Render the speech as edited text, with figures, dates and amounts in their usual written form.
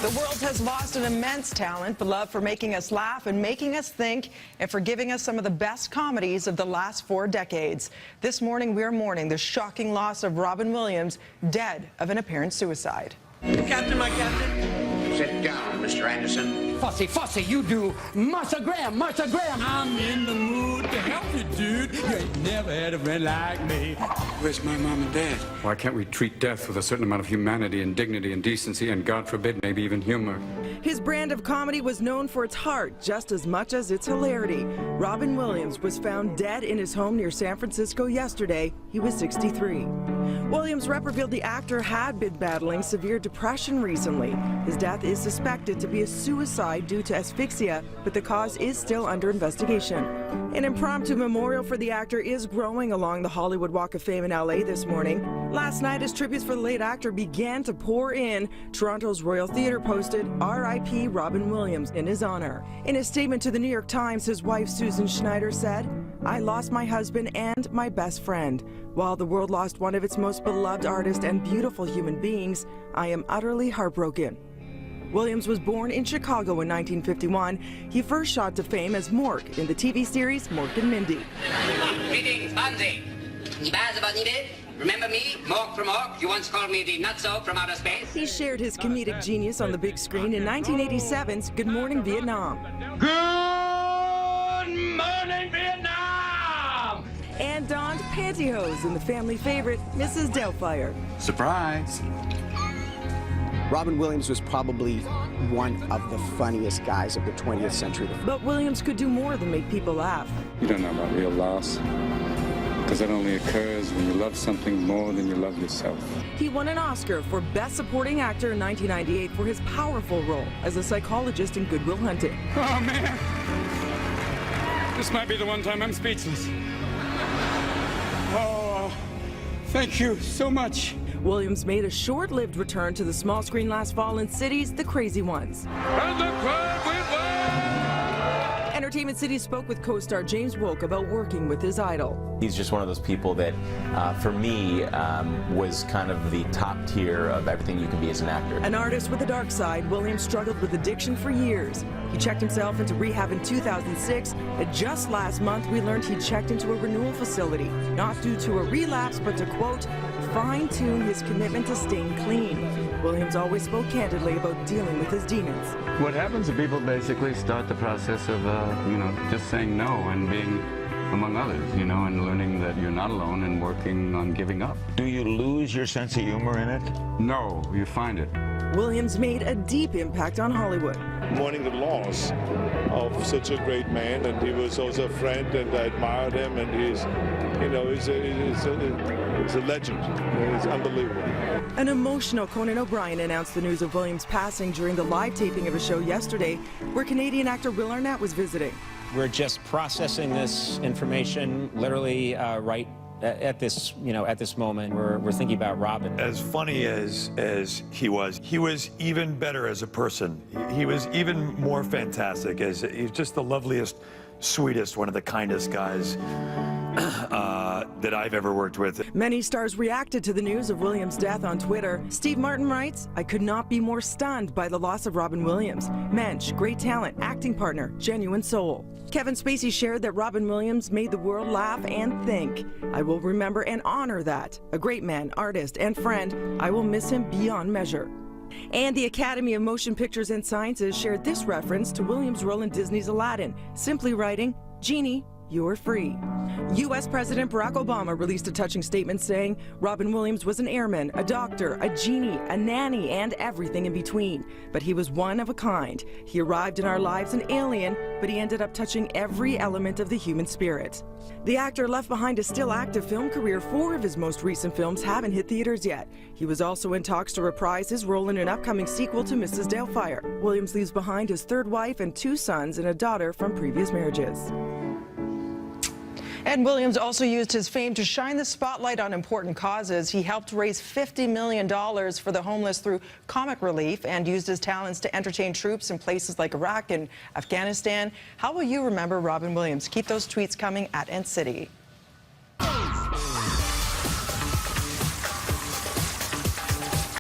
The world has lost an immense talent, beloved for making us laugh and making us think, and for giving us some of the best comedies of the last 4 decades. This morning, we're mourning the shocking loss of Robin Williams, dead of an apparent suicide. Captain, my captain. Sit down, Mr. Anderson. Fussy, you do. Martha Graham. I'm in the mood to help you, dude. You ain't never had a friend like me. Where's my mom and dad? Why can't we treat death with a certain amount of humanity and dignity and decency and, God forbid, maybe even humor? His brand of comedy was known for its heart just as much as its hilarity. Robin Williams was found dead in his home near San Francisco yesterday. He was 63. Williams' rep revealed the actor had been battling severe depression recently. His death is suspected to be a suicide due to asphyxia, but the cause is still under investigation. An impromptu memorial for the actor is growing along the Hollywood Walk of Fame in LA this morning. Last night, as tributes for the late actor began to pour in, Toronto's Royal Theatre posted R.I.P. Robin Williams in his honor. In a statement to the New York Times, his wife Susan Schneider said, "I lost my husband and my best friend. While the world lost one of its most beloved artists and beautiful human beings, I am utterly heartbroken." Williams was born in Chicago in 1951. He first shot to fame as Mork in the TV series Mork and Mindy. Greetings, Fonzie. Remember me, Mork from Mork? You once called me the nutso from outer space. He shared his comedic genius on the big screen in 1987's Good Morning Vietnam. Good morning, Vietnam! And donned pantyhose in the family favorite, Mrs. Doubtfire. Surprise! Robin Williams was probably one of the funniest guys of the 20th century. But Williams could do more than make people laugh. You don't know about real loss, because that only occurs when you love something more than you love yourself. He won an Oscar for Best Supporting Actor in 1998 for his powerful role as a psychologist in Good Will Hunting. Oh, man! This might be the one time I'm speechless. Oh, thank you so much. Williams made a short-lived return to the small screen last fall in City's The Crazy Ones. And the crowd went wild! Entertainment City spoke with co-star James Wolk about working with his idol. He's just one of those people that, for me, was kind of the top tier of everything you can be as an actor. An artist with a dark side, Williams struggled with addiction for years. He checked himself into rehab in 2006, and just last month we learned he checked into a renewal facility, not due to a relapse, but to, quote, fine-tune his commitment to staying clean. Williams always spoke candidly about dealing with his demons. What happens is people basically start the process of, just saying no and being among others, and learning that you're not alone and working on giving up. Do you lose your sense of humor in it? No, you find it. Williams made a deep impact on Hollywood. Mourning the loss of such a great man, and he was also a friend, and I admired him, and he's a legend. It's unbelievable. An emotional Conan O'Brien announced the news of Williams' passing during the live taping of a show yesterday, where Canadian actor Will Arnett was visiting. We're just processing this information literally right at this moment. We're thinking about Robin. As funny as he was even better as a person. He was even more fantastic. He's just the loveliest, sweetest, one of the kindest guys that I've ever worked with. Many stars reacted to the news of Williams' death on Twitter. Steve Martin writes, "I could not be more stunned by the loss of Robin Williams. Mensch, great talent, acting partner, genuine soul." Kevin Spacey shared that Robin Williams made the world laugh and think. "I will remember and honor that. A great man, artist, and friend. I will miss him beyond measure." And the Academy of Motion Pictures and Sciences shared this reference to Williams' role in Disney's Aladdin, simply writing, "Genie, you're free." U.S. President Barack Obama released a touching statement saying Robin Williams was an airman, a doctor, a genie, a nanny, and everything in between. But he was one of a kind. He arrived in our lives an alien, but he ended up touching every element of the human spirit. The actor left behind a still active film career. 4 of his most recent films haven't hit theaters yet. He was also in talks to reprise his role in an upcoming sequel to Mrs. Doubtfire. Williams leaves behind his 3rd wife and 2 sons and a daughter from previous marriages. And Williams also used his fame to shine the spotlight on important causes. He helped raise $50 million for the homeless through comic relief and used his talents to entertain troops in places like Iraq and Afghanistan. How will you remember Robin Williams? Keep those tweets coming at NCity.